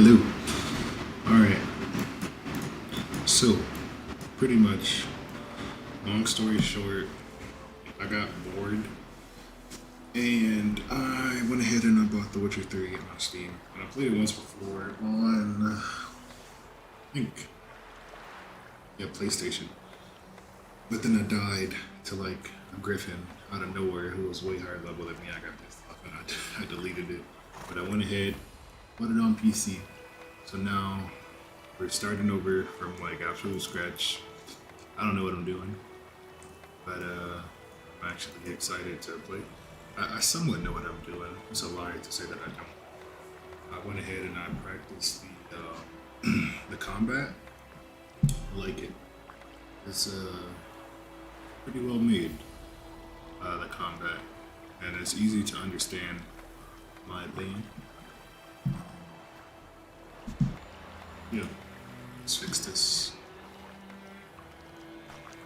Hello. All right. So, pretty much, long story short, I got bored and I went ahead and I bought The Witcher 3 on Steam. And I played it once before on, I think, yeah, PlayStation. But then I died to like a griffin out of nowhere who was way higher level than me. I got pissed off and I deleted it. But I went ahead, put it on PC. So now we're starting over from like absolute scratch. I don't know what I'm doing, but I'm actually excited to play. I somewhat know what I'm doing. It's a lie to say that I don't. I went ahead and I practiced the combat. I like it. It's pretty well made. The combat, and it's easy to understand. In my opinion. Yeah. Let's fix this.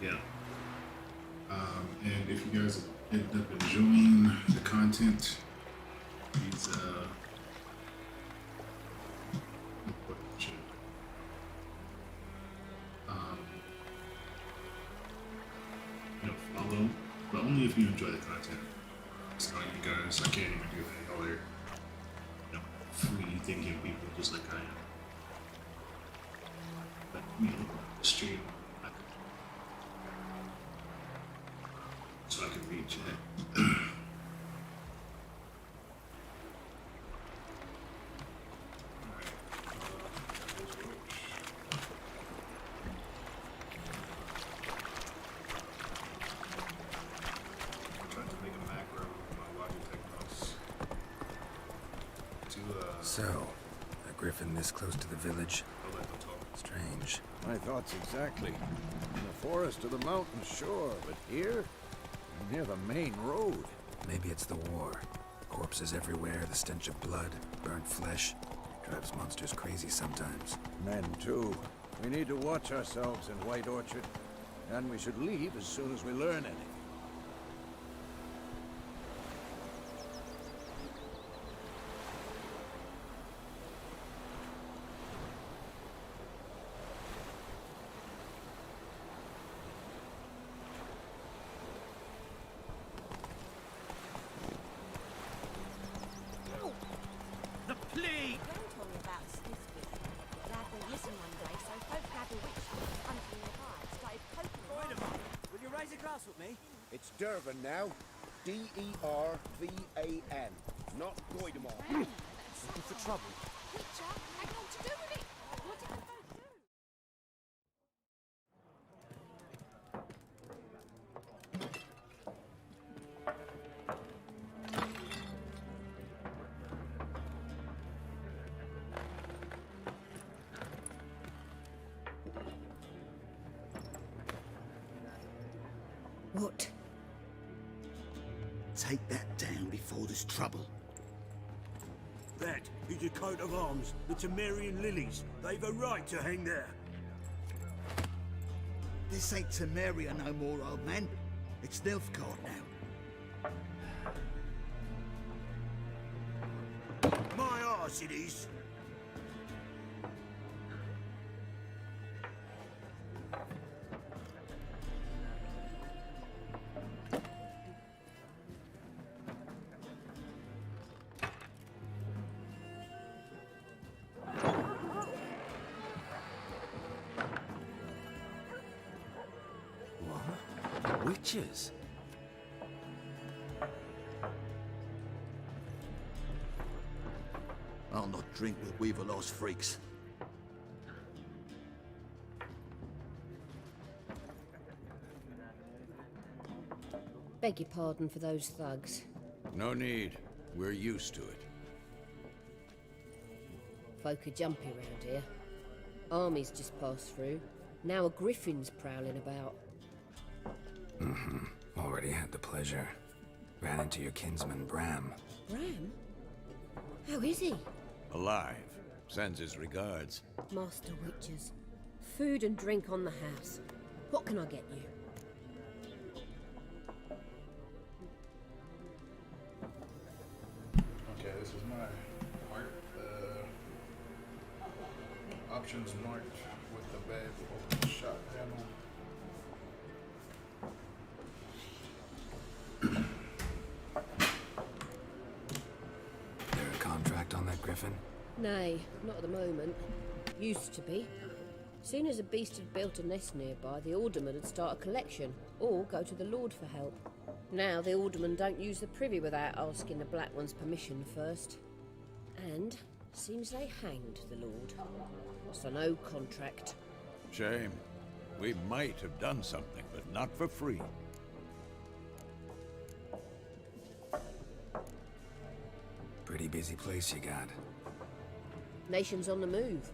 Yeah. And if you guys end up enjoying the content, please um, follow, but only if you enjoy the content. It's not you guys. I can't even do any other, free thinking people just like I am. But stream, so I can reach it. So, a griffin this close to the village? Strange. My thoughts exactly. In the forest or the mountains, sure, but here? Near the main road. Maybe it's the war. Corpses everywhere, the stench of blood, burnt flesh. Drives monsters crazy sometimes. Men, too. We need to watch ourselves in White Orchard. And we should leave as soon as we learn anything. It's Dervan now. D-E-R-V-A-N. Not Goidemar. Looking for trouble. Witcher, hang on to do with it. What did the folk do? What? Take that down before there's trouble. That is a coat of arms, the Temerian lilies. They've a right to hang there. This ain't Temeria no more, old man. It's Nilfgaard now. My arse it is. Witches? I'll not drink with Weaverlost freaks. Beg your pardon for those thugs. No need. We're used to it. Folk are jumpy around here. Armies just passed through. Now a griffin's prowling about. Already had the pleasure. Ran into your kinsman, Bram. Bram? How is he? Alive. Sends his regards. Master Witchers. Food and drink on the house. What can I get you? Okay, this is my heart. options marked with the bed open shot panel. There a contract on that griffin? Nay, not at the moment. Used to be. Soon as a beast had built a nest nearby, the alderman would start a collection, or go to the Lord for help. Now the aldermen don't use the privy without asking the Black One's permission first. And seems they hanged the Lord. So no contract. Shame. We might have done something, but not for free. Pretty busy place you got. Nations on the move.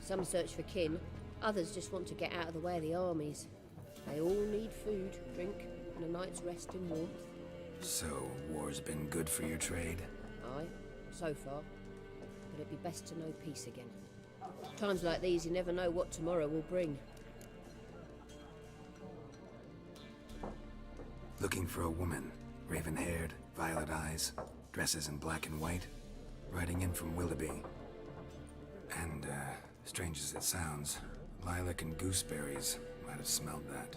Some search for kin, others just want to get out of the way of the armies. They all need food, drink, and a night's rest in warmth. So, war's been good for your trade? Aye, so far. But it'd be best to know peace again. Times like these, you never know what tomorrow will bring. Looking for a woman. Raven-haired, violet eyes, dresses in black and white. Riding in from Willoughby. And, strange as it sounds, lilac and gooseberries might have smelled that.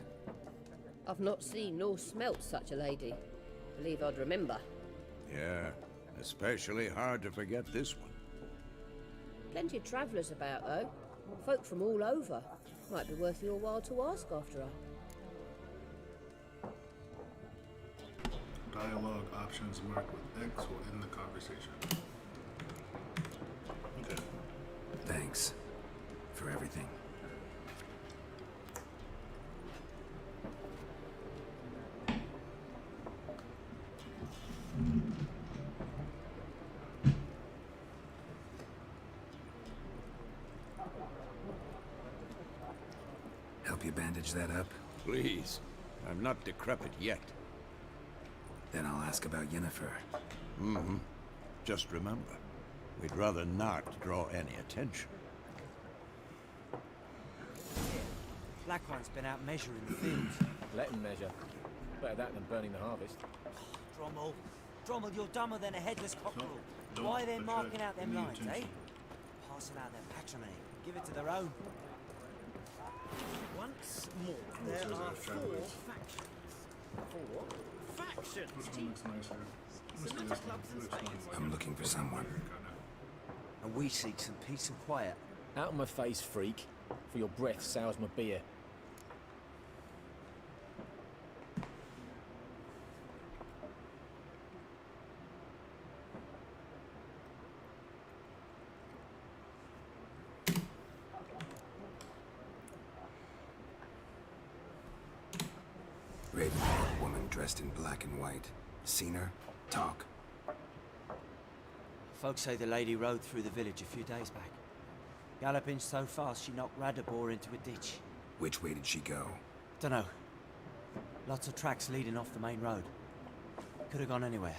I've not seen nor smelt such a lady. Believe I'd remember. Yeah, especially hard to forget this one. Plenty of travellers about, though. Folk from all over. Might be worth your while to ask after her. Dialogue options marked with X will end the conversation. Okay. Thanks. For everything. Help you bandage that up? Please. I'm not decrepit yet. Then I'll ask about Yennefer. Mm-hmm. Just remember, we'd rather not draw any attention. Black One's been out measuring the fields. Let him measure. Better that than burning the harvest. Drommel, you're dumber than a headless cockerel. Don't Why are they attract marking out them any lines, eh? attention. Passing out their patrimony. Give it to their own. Once more, This there is are a 4 travelers. factions. 4 factions. Which one looks nicer? Let's do Similar this to one. clubs and Looks more spades. like I'm looking for someone. kinda. And we seek some peace and quiet. Out of my face, freak. For your breath sours my beer. Raven-haired woman dressed in black and white. Seen her? Talk. Folks say the lady rode through the village a few days back. Galloping so fast she knocked Radabor into a ditch. Which way did she go? Dunno. Lots of tracks leading off the main road. Could have gone anywhere.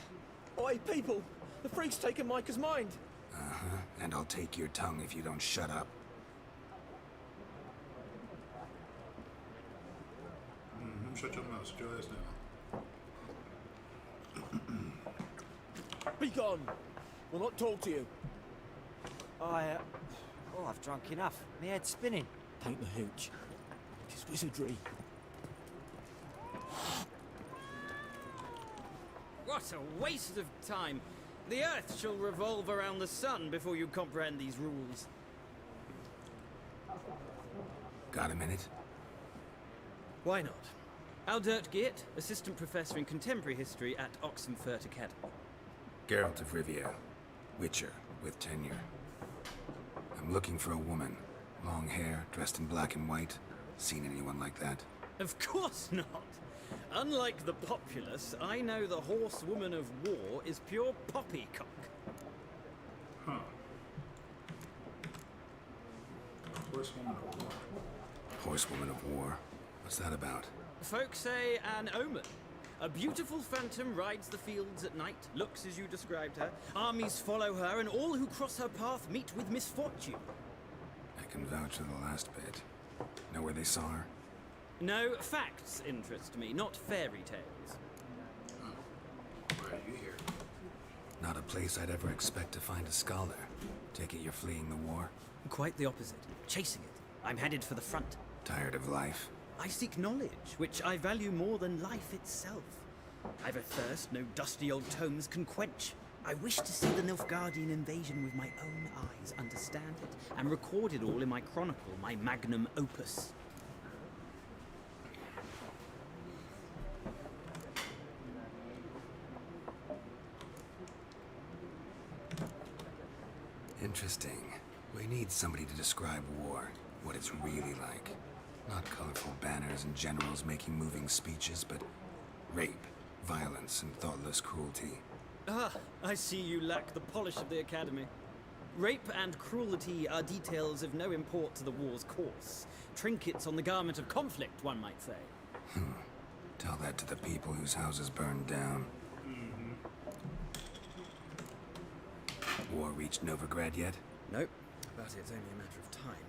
Oi, people! The freak's taken Micah's mind! Uh-huh. And I'll take your tongue if you don't shut up. Shut your mouth. Shut your ass down. Be gone! We'll not talk to you. I've drunk enough. My head's spinning. Tain't the hooch. It is wizardry. What a waste of time. The Earth shall revolve around the sun before you comprehend these rules. Got a minute? Why not? Aldert Geert, Assistant Professor in Contemporary History at Oxenfurt Academy. Geralt of Rivia. Witcher, with tenure. I'm looking for a woman. Long hair, dressed in black and white. Seen anyone like that? Of course not. Unlike the populace, I know the horsewoman of war is pure poppycock. Huh. Horsewoman of war. Horsewoman of War. What's that about? Folks say an omen. A beautiful phantom rides the fields at night, looks as you described her. Armies follow her, and all who cross her path meet with misfortune. I can vouch for the last bit. Know where they saw her? No, facts interest me, not fairy tales. Why are you here? Not a place I'd ever expect to find a scholar. Take it you're fleeing the war? Quite the opposite. Chasing it. I'm headed for the front. Tired of life? I seek knowledge, which I value more than life itself. I've a thirst no dusty old tomes can quench. I wish to see the Nilfgaardian invasion with my own eyes, understand it, and record it all in my chronicle, my magnum opus. Interesting. We need somebody to describe war, what it's really like. Not colorful banners and generals making moving speeches, but rape, violence, and thoughtless cruelty. Ah, I see you lack the polish of the Academy. Rape and cruelty are details of no import to the war's course. Trinkets on the garment of conflict, one might say. Tell that to the people whose houses burned down. War reached Novigrad yet? Nope, but it's only a matter of time.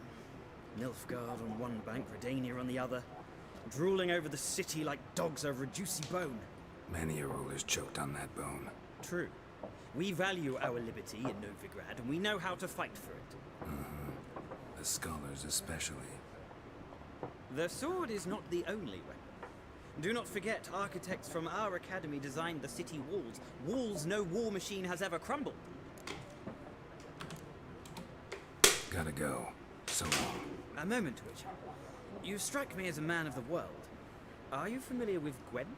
Nilfgaard on one bank, Redania on the other, drooling over the city like dogs over a juicy bone. Many a ruler's choked on that bone. True. We value our liberty in Novigrad, and we know how to fight for it. The scholars especially. The sword is not the only weapon. Do not forget, architects from our academy designed the city walls. Walls no war machine has ever crumbled. Gotta go. So long. A moment, Witcher. You strike me as a man of the world. Are you familiar with Gwent?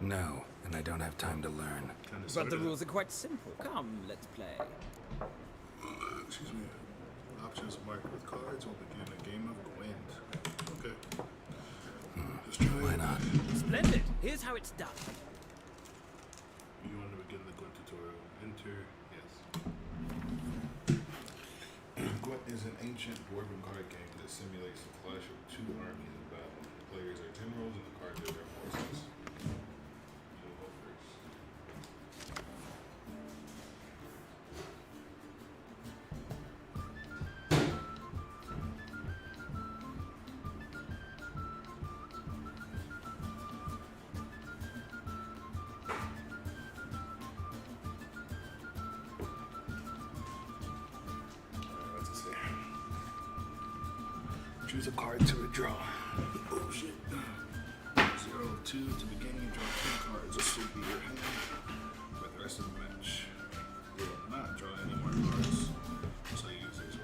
No, and I don't have time to learn. But the rules are quite simple. Come, let's play. Excuse me. Options marked with cards will begin a game of Gwent. Okay. Let's try Why not? Splendid. Here's how it's done. You want to begin the Gwent tutorial? Enter. Yes. Gwent is an ancient dwarven card game that simulates the clash of two armies in battle. Players are generals and the cards are their forces. You'll go first. What's it say? Choose a card to withdraw. Oh shit. 0-2 to begin, you draw 2 cards. This will be your hand for the rest of the match. You will not draw any more cards, so use these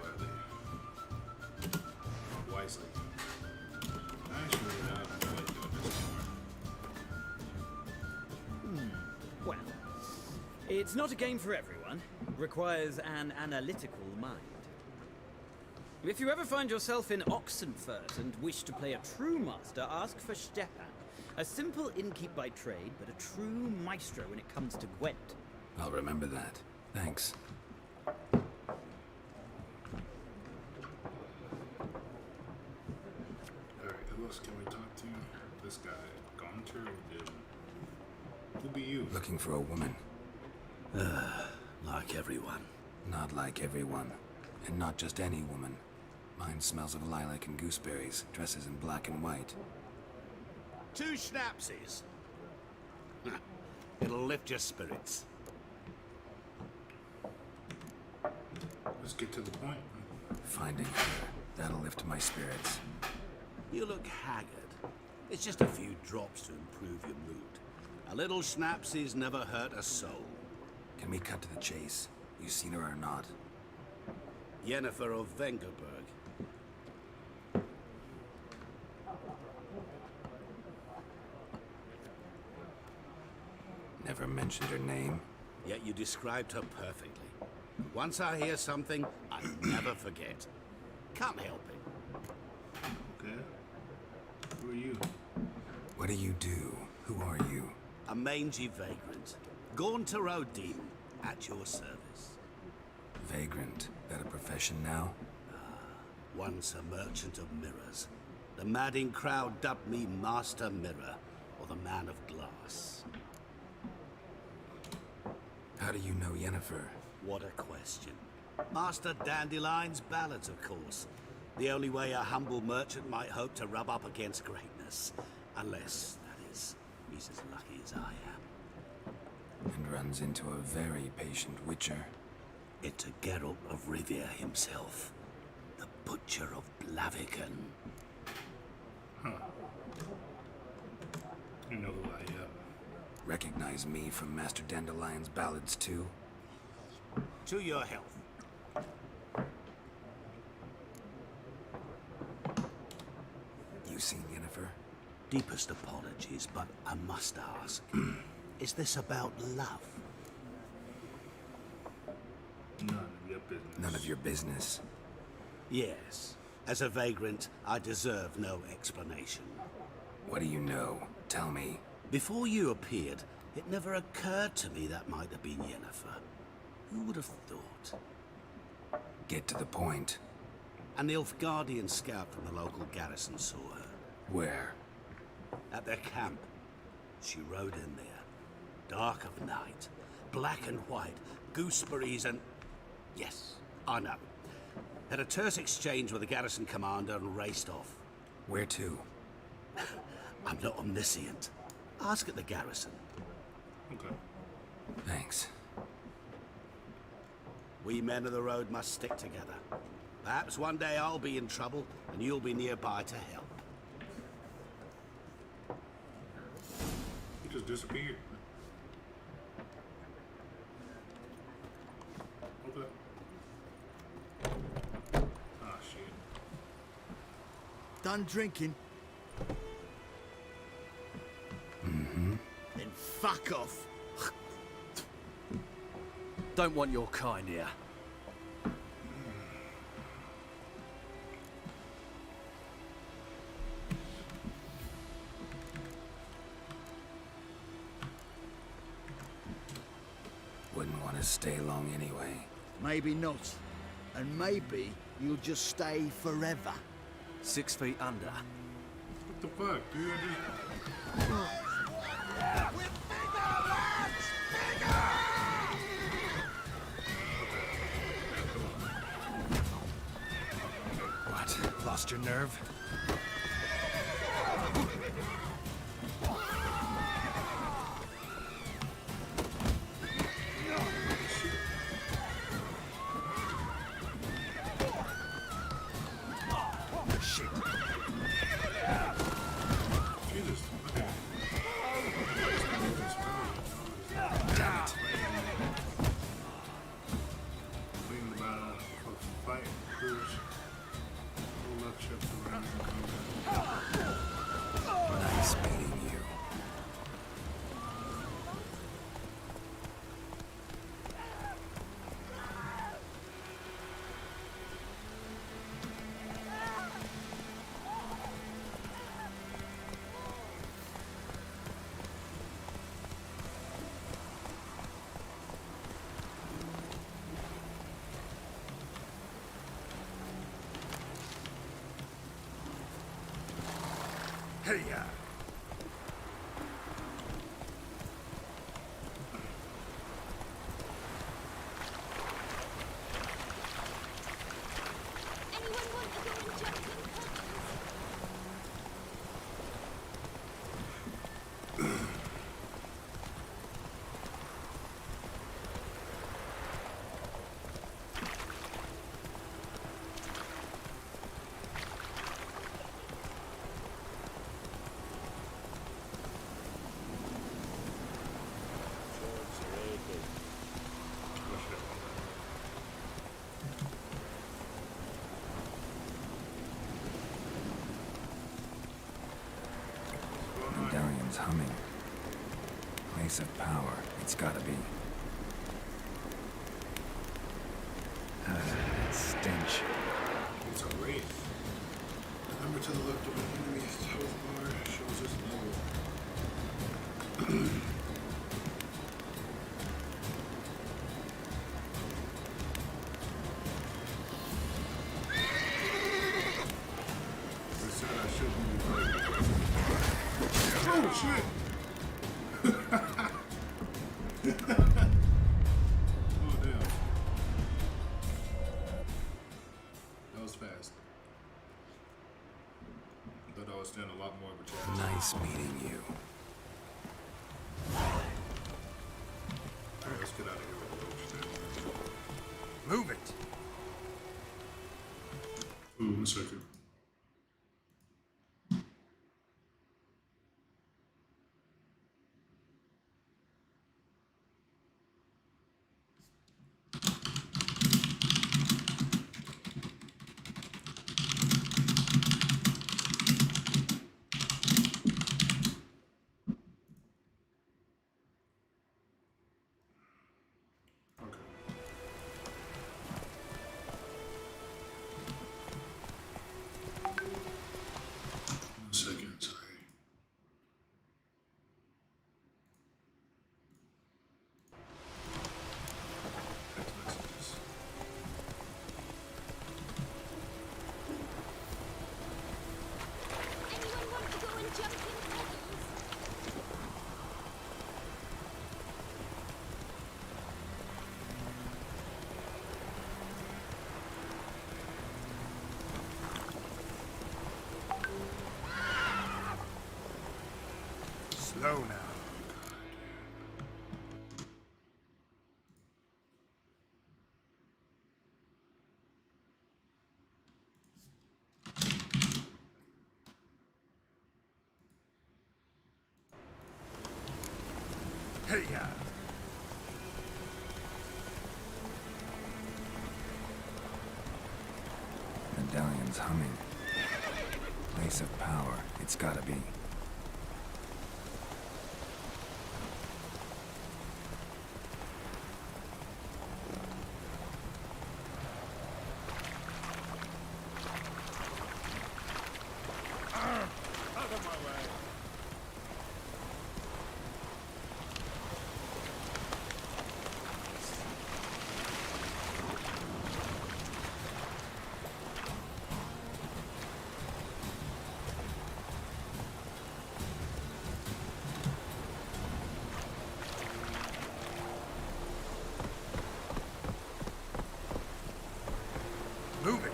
wisely. Actually, I don't like doing this anymore. Well, it's not a game for everyone. Requires an analytical mind. If you ever find yourself in Oxenfurt and wish to play a true master, ask for Stepan. A simple innkeep by trade, but a true maestro when it comes to Gwent. I'll remember that. Thanks. Alright, who else can we talk to? This guy, Gaunter or Dim? Who be you? Looking for a woman. Like everyone. Not like everyone. And not just any woman. Mine smells of lilac and gooseberries, dresses in black and white. 2 schnapsies. It'll lift your spirits. Let's get to the point. Finding her, that'll lift my spirits. You look haggard. It's just a few drops to improve your mood. A little schnapsies never hurt a soul. Can we cut to the chase? You seen her or not? Yennefer of Vengerberg. Never mentioned her name. Yet you described her perfectly. Once I hear something, I never forget. Can't help it. Okay. Who are you? What do you do? Who are you? A mangy vagrant. Gaunter O'Dean, at your service. Vagrant. That a profession now? Once a merchant of mirrors. The madding crowd dubbed me Master Mirror, or the Man of Glass. How do you know Yennefer? What a question. Master Dandelion's ballads, of course. The only way a humble merchant might hope to rub up against greatness. Unless, that is, he's as lucky as I am. And runs into a very patient witcher. It's a Geralt of Rivia himself. The Butcher of Blaviken. Huh. You know who I am. Recognize me from Master Dandelion's ballads too? To your health. You seen Yennefer? Deepest apologies, but I must ask. Is this about love? None of your business. None of your business. Yes. As a vagrant, I deserve no explanation. What do you know? Tell me. Before you appeared, it never occurred to me that might have been Yennefer. Who would have thought? Get to the point. An Nilfgaardian scout from the local garrison saw her. Where? At their camp. She rode in there. Dark of night. Black and white. Gooseberries and... Yes, I know. Had a terse exchange with the garrison commander and raced off. Where to? I'm not omniscient. Ask at the garrison. Okay. Thanks. We men of the road must stick together. Perhaps one day I'll be in trouble and you'll be nearby to help. He just disappeared. Okay. Ah, shit. Done drinking? Mm-hmm. Then fuck off. Don't want your kind here. Wouldn't want to stay long anyway. Maybe not. And maybe you'll just stay forever. 6 feet under. What the fuck, dude? What? Lost your nerve? Shit. Jesus. Okay. Damn it. Lean about for fight, push. Pull up, shift around, and come back. Nice meeting you. Hey-ya! Anyone want a golden jumping pumpkins? Darion's humming. Place of power. It's gotta be. That stench. It's a wraith. The number to the left of an enemy's health bar shows its level. They said I shouldn't be fighting. Oh shit! Oh damn. That was fast. I thought I was standing a lot more of a chance. Nice meeting you. Alright, let's get out of here with the roach then. Move it! Hey-ya! Medallion's humming. Place of power, it's gotta be. Out of my way! Move it!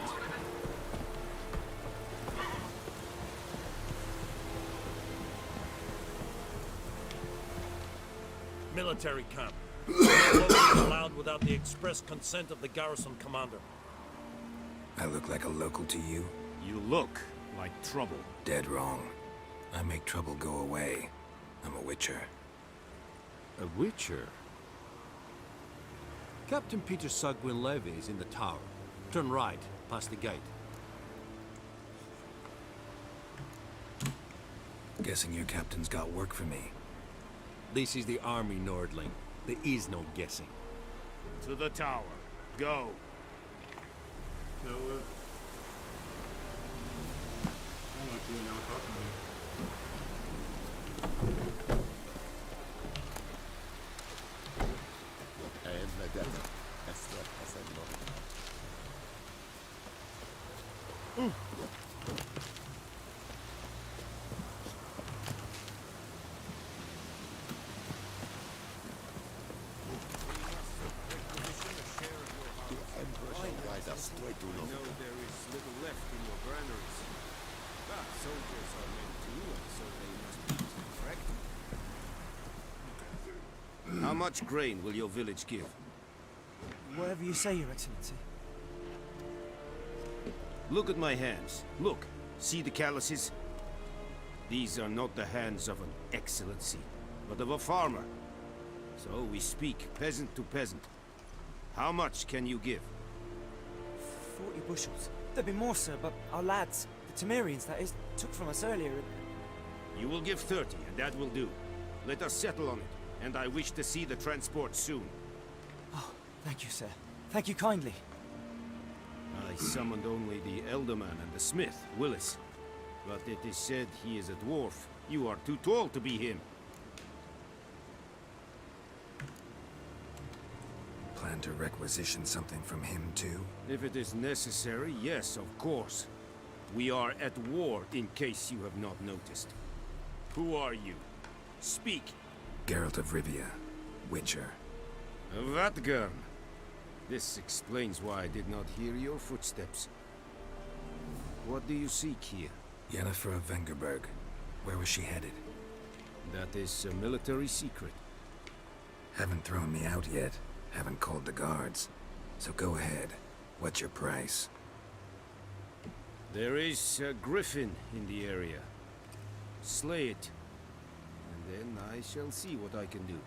Military camp. No longer allowed without the express consent of the garrison commander. I look like a local to you? You look like trouble. Dead wrong. I make trouble go away. I'm a witcher. A witcher? Captain Peter Sagwin Levy is in the tower. Turn right, past the gate. Guessing your captain's got work for me. This is the army, Nordling. There is no guessing. To the tower. Go. You know what? I don't like you now talking to me. I know there is little left in your granaries. But soldiers are men too, and so they must be eaten, correct? How much grain will your village give? Whatever you say, Your Excellency. Look at my hands. Look. See the calluses? These are not the hands of an excellency, but of a farmer. So we speak peasant to peasant. How much can you give? 40 bushels. There'd be more, sir, but our lads, the Temerians, that is, took from us earlier. You will give 30, and that will do. Let us settle on it, and I wish to see the transport soon. Oh, thank you, sir. Thank you kindly. I summoned only the Elderman and the smith, Willis. But it is said he is a dwarf. You are too tall to be him. Plan to requisition something from him, too? If it is necessary, yes, of course. We are at war, in case you have not noticed. Who are you? Speak. Geralt of Rivia, Witcher. Vatgern. This explains why I did not hear your footsteps. What do you seek here? Yennefer of Vengerberg. Where was she headed? That is a military secret. Haven't thrown me out yet. Haven't called the guards. So go ahead. What's your price? There is a griffin in the area. Slay it. And then I shall see what I can do.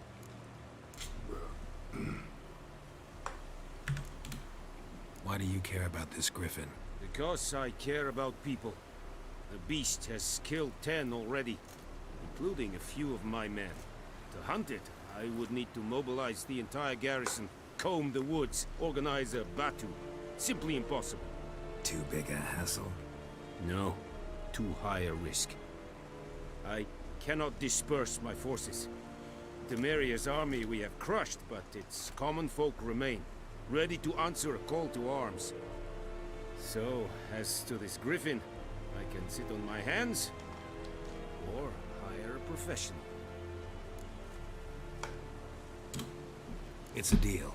Why do you care about this griffin? Because I care about people. The beast has killed 10 already, including a few of my men. To hunt it, I would need to mobilize the entire garrison, comb the woods, organize a batu. Simply impossible. Too big a hassle? No. Too high a risk. I cannot disperse my forces. Temeria's army we have crushed, but its common folk remain, ready to answer a call to arms. So, as to this griffin, I can sit on my hands, or hire a professional. It's a deal.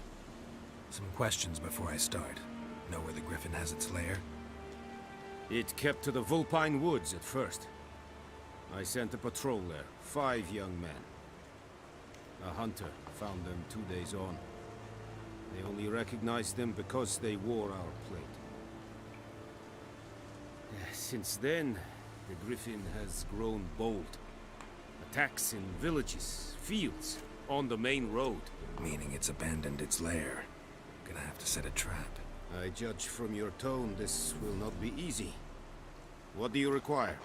Some questions before I start. Know where the griffin has its lair? It kept to the Vulpine Woods at first. I sent a patrol there, 5 young men. A hunter found them 2 days on. They only recognized them because they wore our plate. Since then, the griffin has grown bold. Attacks in villages, fields, On the main road. Meaning it's abandoned its lair. Gonna have to set a trap. I judge from your tone this will not be easy. What do you require?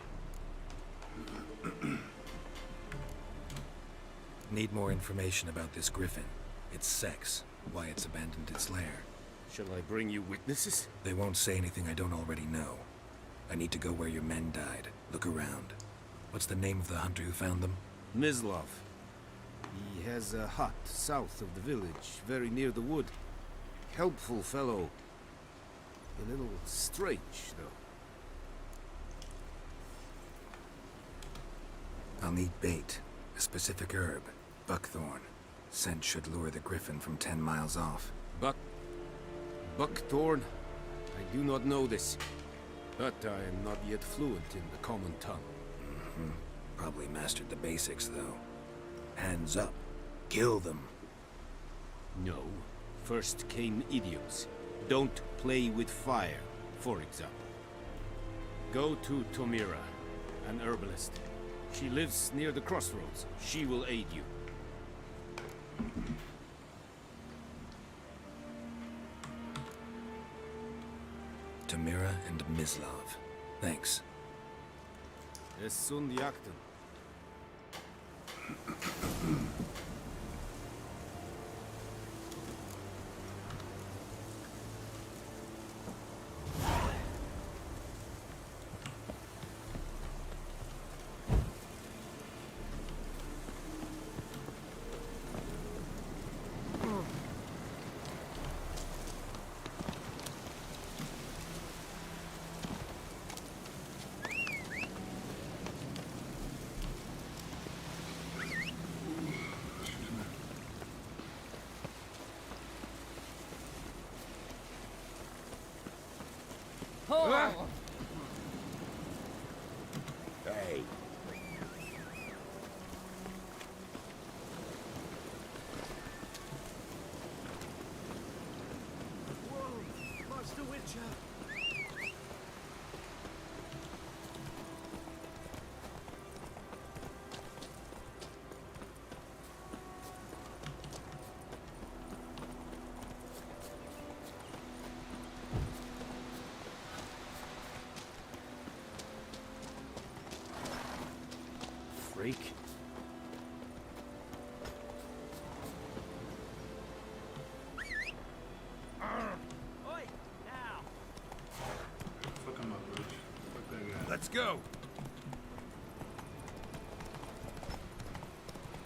Need more information about this griffin. Its sex, why it's abandoned its lair. Shall I bring you witnesses? They won't say anything I don't already know. I need to go where your men died. Look around. What's the name of the hunter who found them? Mislav. He has a hut south of the village, very near the wood. Helpful fellow. A little strange, though. I'll need bait. A specific herb. Buckthorn. Scent should lure the griffin from 10 miles off. Buckthorn? I do not know this. But I am not yet fluent in the common tongue. Probably mastered the basics, though. Hands up. Kill them. No. First came idioms. Don't play with fire, for example. Go to Tomira, an herbalist. She lives near the crossroads. She will aid you. Tomira and Mislav. Thanks. Es sunt jagten. Hey. Whoa, Master Witcher! Freak. Oi, now! Fuck him up, Rich. Fuck that guy. Let's go!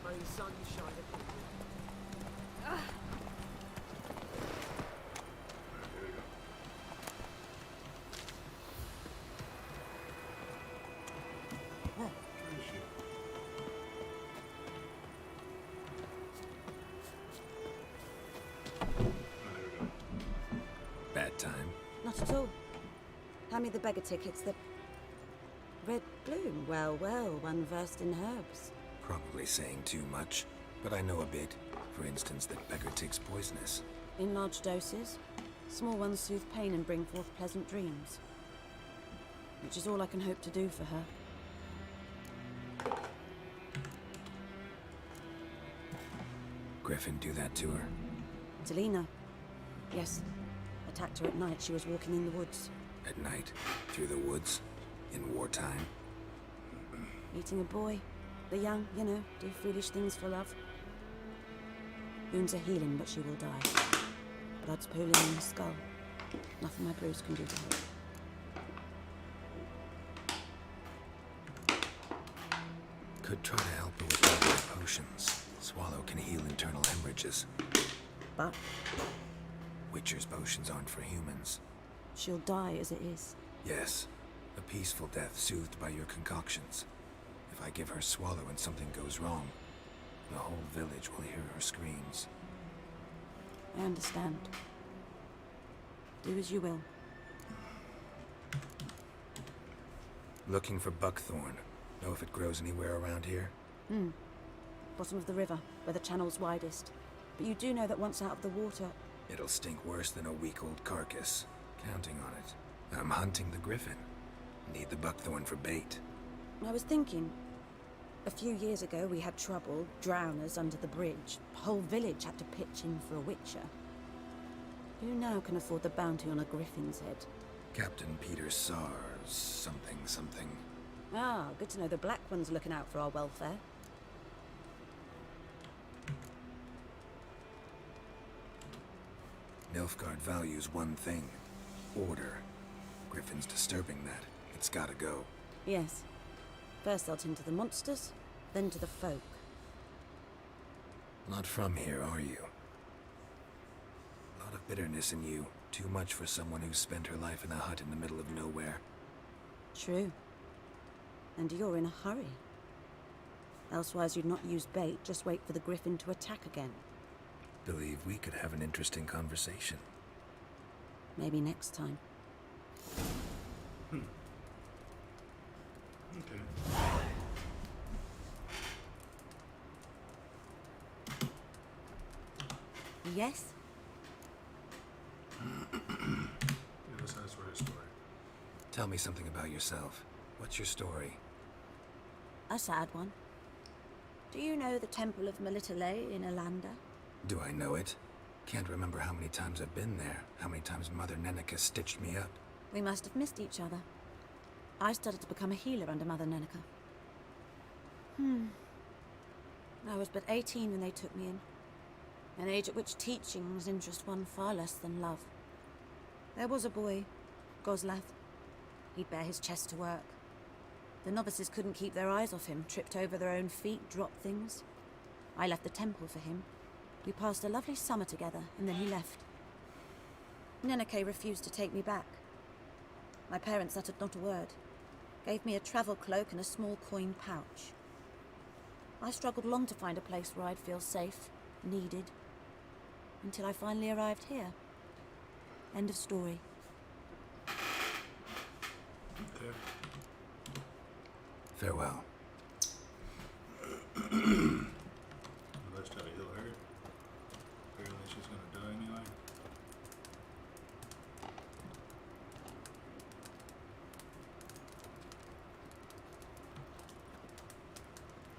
May the sun shine upon you. There we go. Oh, where is she? Oh, there we go. Bad time. Not at all. Hand me the beggar tickets. The red bloom. Well, well, one versed in herbs. Probably saying too much, but I know a bit. For instance, that beggar tick's poisonous. In large doses. Small ones soothe pain and bring forth pleasant dreams. Which is all I can hope to do for her. Griffin do that to her? Delina. Yes. Attacked her at night. She was walking in the woods. At night? Through the woods? In wartime? Meeting a boy. The young, you know, do foolish things for love. Wounds are healing, but she will die. Blood's pooling in the skull. Nothing my bruise can do to help. Could try to help her with my potions. Swallow can heal internal hemorrhages. But Witcher's potions aren't for humans. she'll die as it is. Yes. A peaceful death soothed by your concoctions. If I give her Swallow and something goes wrong, the whole village will hear her screams. I understand. Do as you will. Looking for buckthorn. Know if it grows anywhere around here? Bottom of the river, where the channel's widest. But you do know that once out of the water... It'll stink worse than a week-old carcass. Counting on it. I'm hunting the griffin. Need the buckthorn for bait. I was thinking... A few years ago, we had trouble, drowners under the bridge. The whole village had to pitch in for a witcher. Who now can afford the bounty on a griffin's head? Captain Peter Sars, something, something. Ah, good to know the Black One's looking out for our welfare. Nilfgaard values one thing. Order. Griffin's disturbing that. It's gotta go. Yes. First they'll tend to the monsters, then to the folk. Not from here, are you? A lot of bitterness in you. Too much for someone who spent her life in a hut in the middle of nowhere. True. And you're in a hurry. Elsewise you'd not use bait, just wait for the griffin to attack again. Believe we could have an interesting conversation. Maybe next time. Okay. Yes? Yeah, let's ask for his story. Tell me something about yourself. What's your story? A sad one. Do you know the Temple of Melitele in Alanda? Do I know it? Can't remember how many times I've been there, how many times Mother Neneka stitched me up. We must have missed each other. I started to become a healer under Mother Neneka. I was but 18 when they took me in. An age at which teachings interest one far less than love. There was a boy, Goslath. He'd bare his chest to work. The novices couldn't keep their eyes off him, tripped over their own feet, dropped things. I left the temple for him. We passed a lovely summer together, and then he left. Neneke refused to take me back. My parents uttered not a word. Gave me a travel cloak and a small coin pouch. I struggled long to find a place where I'd feel safe, needed, until I finally arrived here. End of story. Okay. Farewell. Let's try to heal her. Apparently she's gonna die anyway.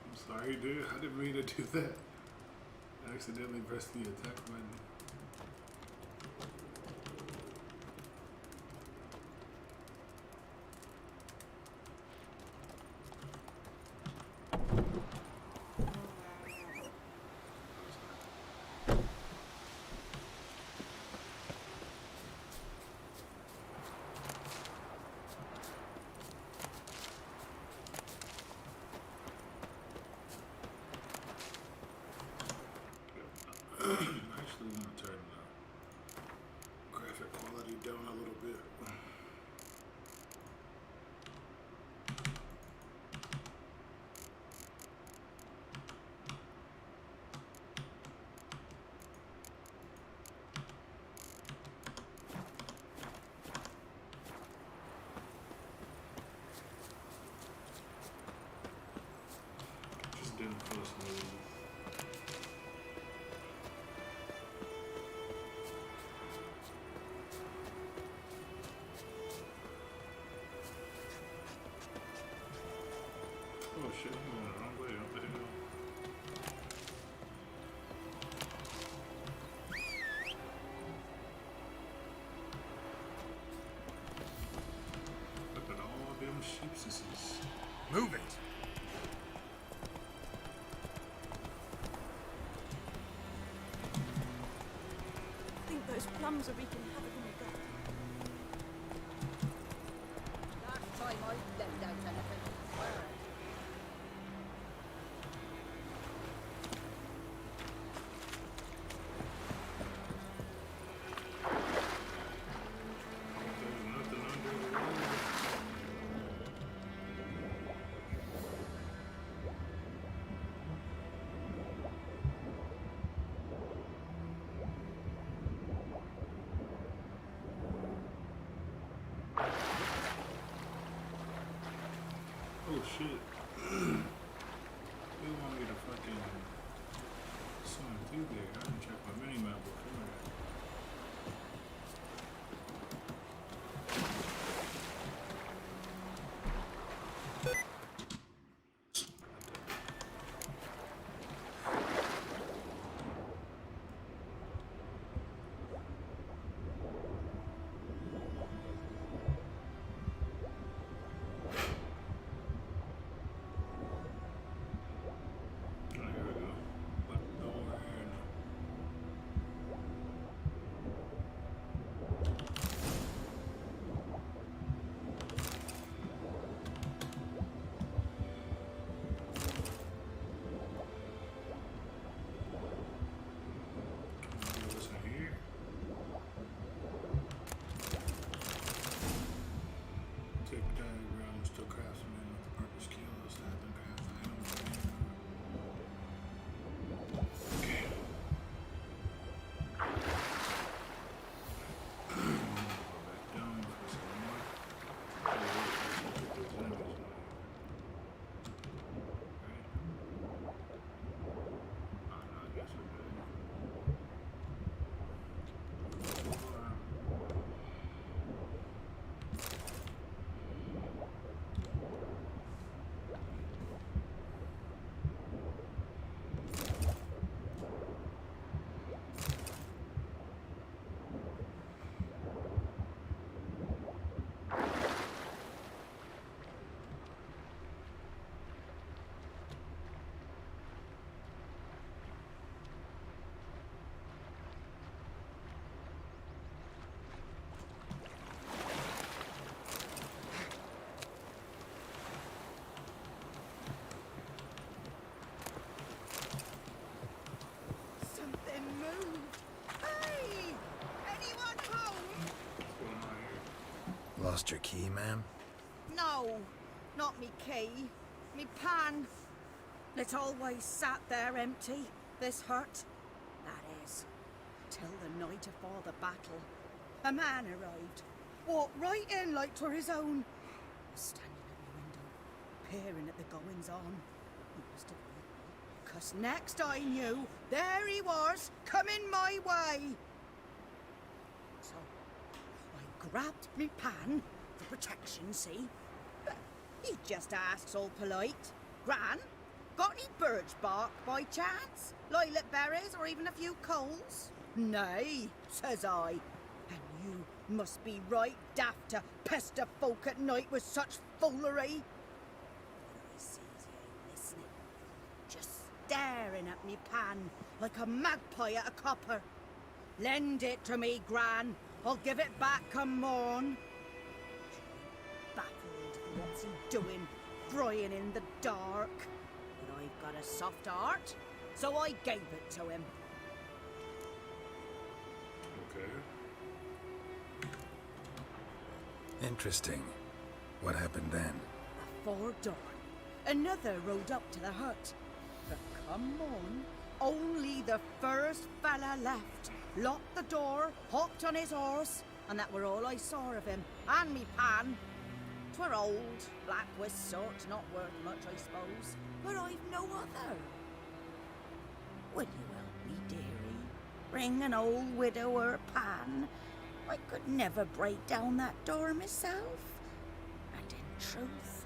I'm sorry, dude. I didn't mean to do that. I accidentally pressed the attack button. I actually want to turn the graphic quality down a little bit. Just didn't feel smooth. Oh shit, I'm going the wrong way. What the hell? Look at all them sheepsises. Move it! I think those plums are wreaking havoc in the gut. Last time I left out anything, swear it. There's nothing under the road. Oh shit. They want me to fucking swim through there. I didn't check my mini map before that. Lost your key, ma'am? No, not me key. Me pan. It always sat there empty, this hut. That is, till the night afore the battle. A man arrived, walked right in like 'twere his own. Was standing at my window, peering at the goings-on. He must have been, 'cause next I knew, there he was, coming my way. So, I grabbed me pan, for protection, see? But he just asks all polite, Gran, got any birch bark by chance? Lilac berries or even a few coals? Nay, says I. And you must be right daft to pester folk at night with such foolery. But I sees he ain't listening. Just staring at me pan like a magpie at a copper. Lend it to me, Gran. I'll give it back come morn. Baffled, what's he doing? Frying in the dark. But I've got a soft heart, so I gave it to him. Okay. Interesting. What happened then? Afore dawn, another rode up to the hut. But come on, only the first fella left. Locked the door, hopped on his horse, and that were all I saw of him. And me pan. 'Twere old, black with sort, not worth much, I suppose. But I've no other. Will you help me, dearie? Bring an old widower pan. I could never break down that door myself. And in truth,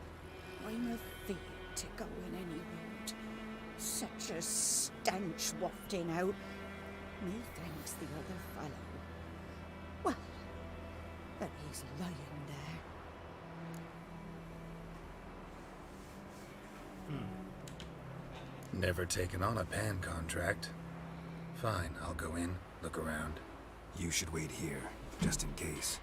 I'm afeard to go in any road. Such a stench wafting out. Methinks the other fellow. Well, that he's lying there. Never taken on a pan contract. Fine, I'll go in, look around. You should wait here, just in case.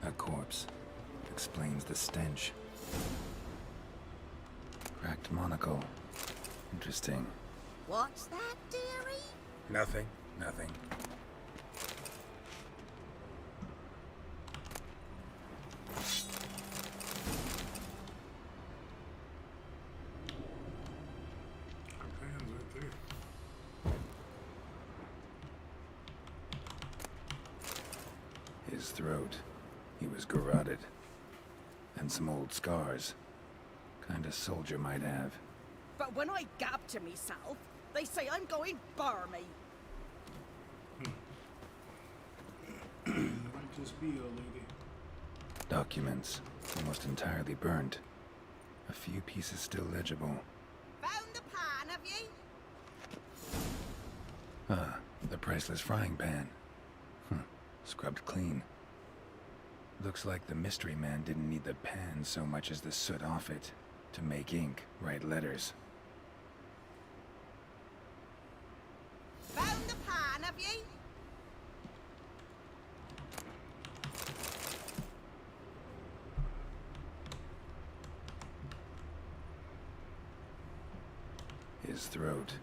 A corpse. Explains the stench. Cracked monocle. Interesting. What's that, dearie? Nothing. Nothing. Pan's right there. His throat. He was garroted. And some old scars. Kinda soldier might have. But when I gab to myself, they say I'm going barmy. Might just be, old lady. Documents. Almost entirely burnt. A few pieces still legible. Found the pan, have ye? Ah, the priceless frying pan. Scrubbed clean. Looks like the mystery man didn't need the pan so much as the soot off it to make ink, write letters. Found the pan, have ye? His throat.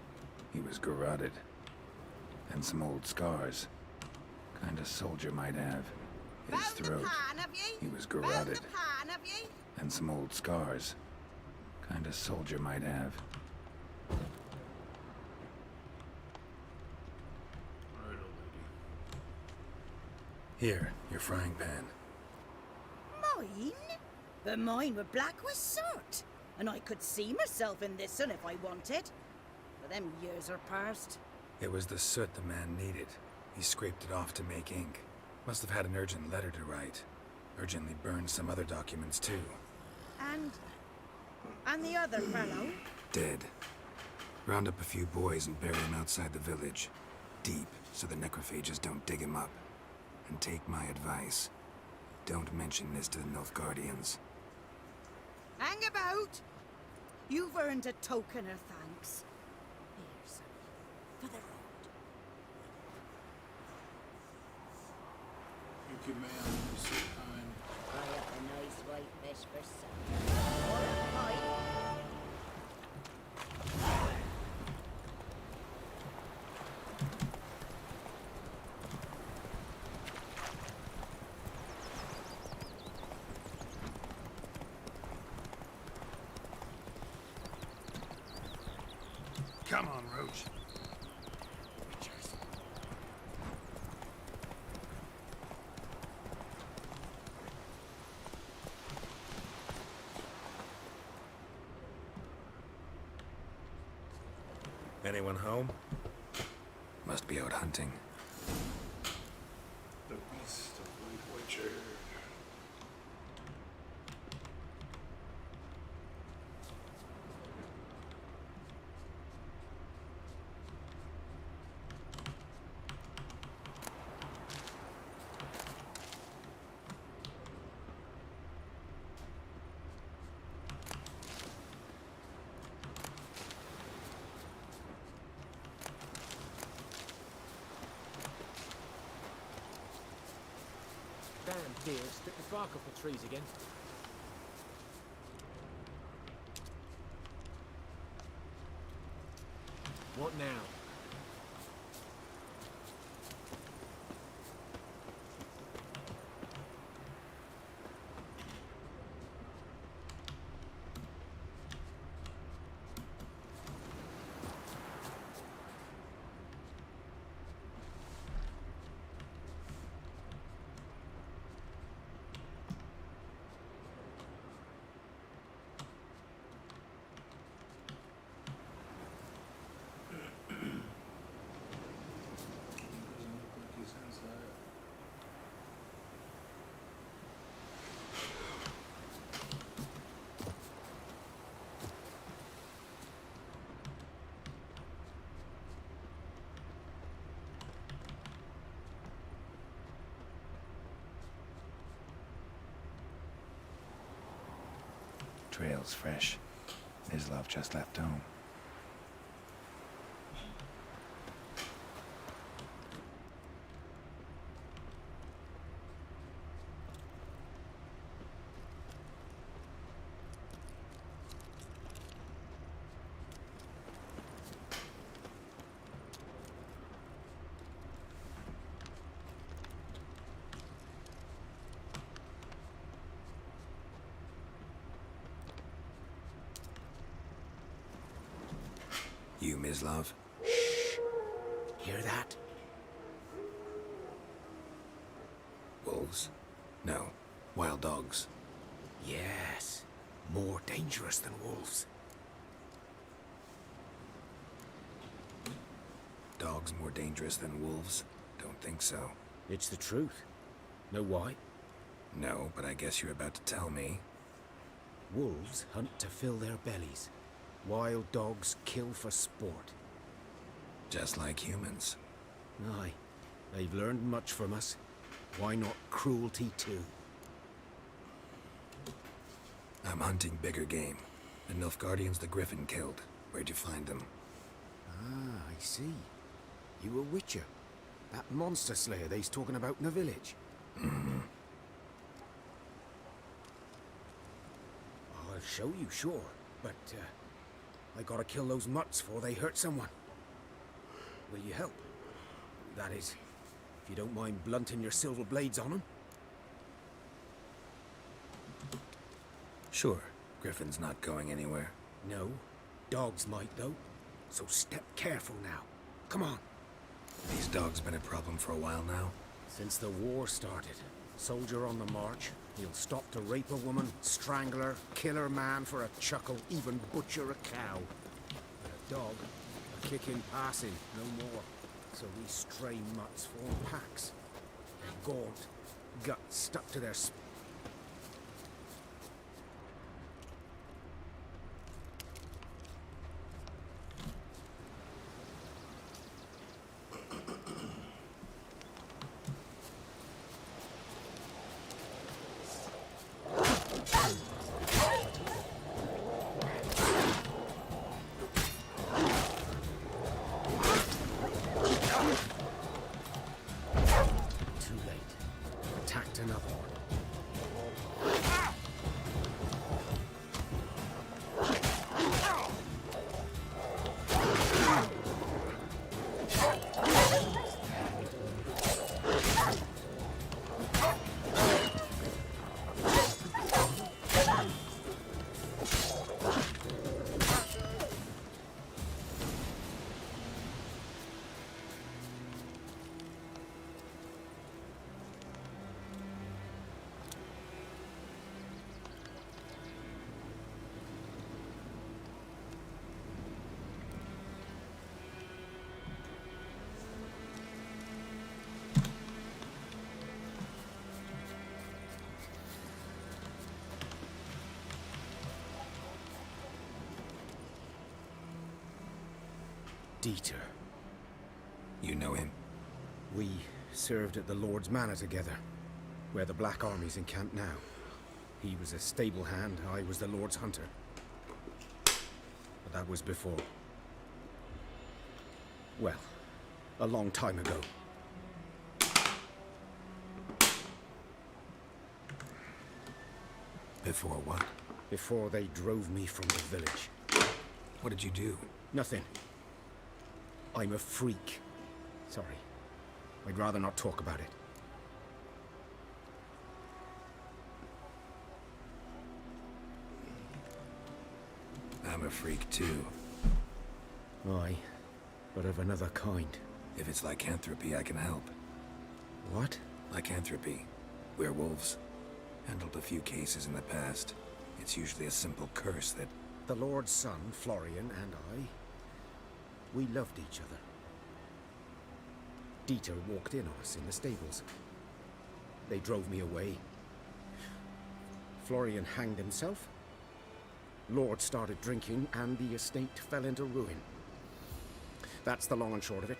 He was garroted. And some old scars. Kinda soldier might have. His throat. He was garroted. And some old scars. Kinda soldier might have. Alright, old lady. Here, your frying pan. Mine? But mine were black with soot. And I could see myself in this one if I wanted. But them years are past. It was the soot the man needed. He scraped it off to make ink. Must have had an urgent letter to write. Urgently burned some other documents too. And the other fellow? Dead. Round up a few boys and bury them outside the village. Deep, so the necrophages don't dig him up. And take my advice. Don't mention this to the Nilfgaardians. Hang about! You've earned a token of thanks. Here, sonny, for the road. Thank you, ma'am. You're so kind. I have a nice white mesh for supper. Or a pipe. Come on, Roach. Anyone home? Must be out hunting. The beast of White Witcher. Damn deer, strip the bark off the trees again. What now? Trail's fresh. Mislav just left home. You, Mislav? Hear that? Wolves? No. Wild dogs. Yes. More dangerous than wolves. Dogs more dangerous than wolves? Don't think so. It's the truth. Know why? No, but I guess you're about to tell me. Wolves hunt to fill their bellies. Wild dogs kill for sport. Just like humans. Aye. They've learned much from us. Why not cruelty too? I'm hunting bigger game. The Nilfgaardians the Griffin killed. Where'd you find them? Ah, I see. You a witcher. That monster slayer they's talking about in the village. Mm-hmm. I'll show you, sure. But, I gotta kill those mutts before they hurt someone. Will you help? That is, if you don't mind blunting your silver blades on them. Sure. Griffin's not going anywhere. No. Dogs might, though. So step careful now. Come on. These dogs been a problem for a while now? Since the war started. Soldier on the march. He'll stop to rape a woman, strangle her, kill her man for a chuckle, even butcher a cow. But a dog, a kick in passing, no more. So these stray mutts form packs. They're gaunt, guts stuck to their get another one. Dieter. You know him? We served at the Lord's Manor together, where the Black Army's encamped now. He was a stable hand, I was the Lord's hunter. But that was before. Well, a long time ago. Before what? Before they drove me from the village. What did you do? Nothing. I'm a freak. Sorry. I'd rather not talk about it. I'm a freak too. Aye, but of another kind. If it's lycanthropy, I can help. What? Lycanthropy. Werewolves. Handled a few cases in the past. It's usually a simple curse that... The Lord's son, Florian, and I, we loved each other. Dieter walked in on us in the stables. They drove me away. Florian hanged himself. Lord started drinking, and the estate fell into ruin. That's the long and short of it.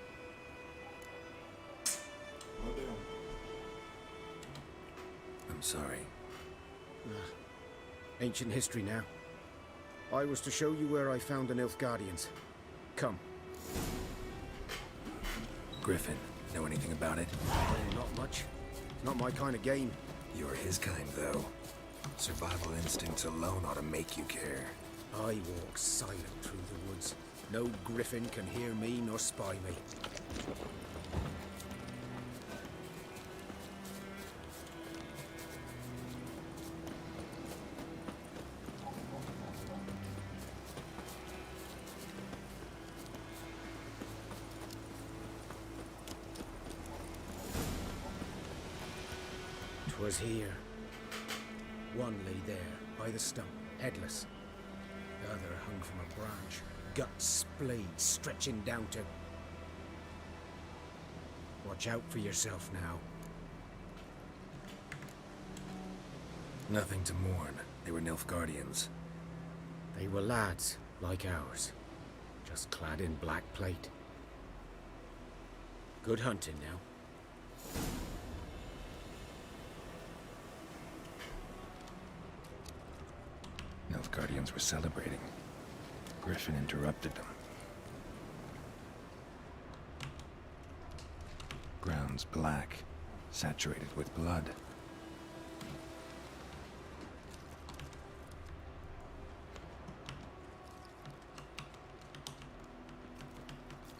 I'm sorry. Ancient history now. I was to show you where I found the Nilfgaardians. Come. Griffin, know anything about it? Not much. Not my kind of game. You're his kind, though. Survival instincts alone ought to make you care. I walk silent through the woods. No griffin can hear me nor spy me. 'Twas here. One lay there, by the stump, headless. The other hung from a branch, guts splayed, stretching down to... Watch out for yourself now. Nothing to mourn. They were Nilfgaardians. They were lads, like ours, just clad in black plate. Good hunting now. Nilfgaardians were celebrating. Griffin interrupted them. Ground's black, saturated with blood.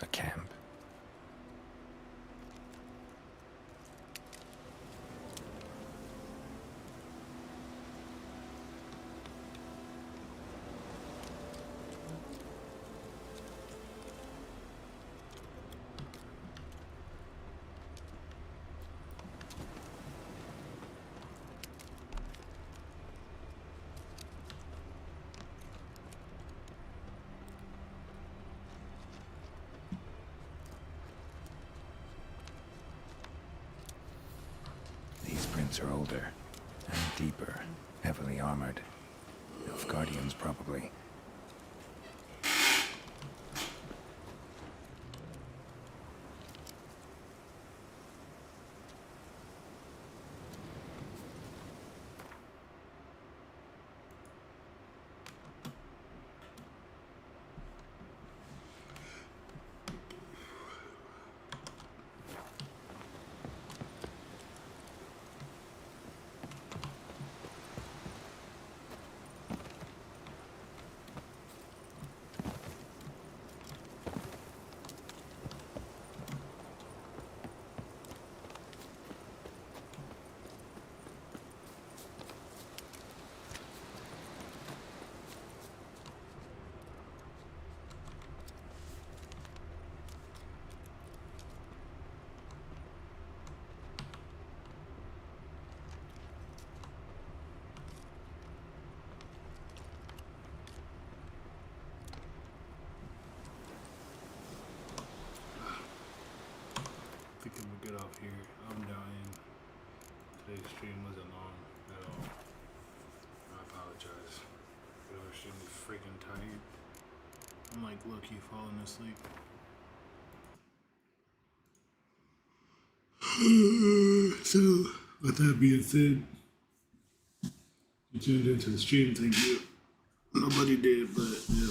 A camp. These prints are older and deeper, heavily armored. Nilfgaardians, probably. off here. I'm dying. Today's stream wasn't long at all. I apologize. Whoever stream is freaking tired. I'm like low-key falling asleep. So, with that being said, you tuned into the stream. Thank you. Nobody did, but yeah.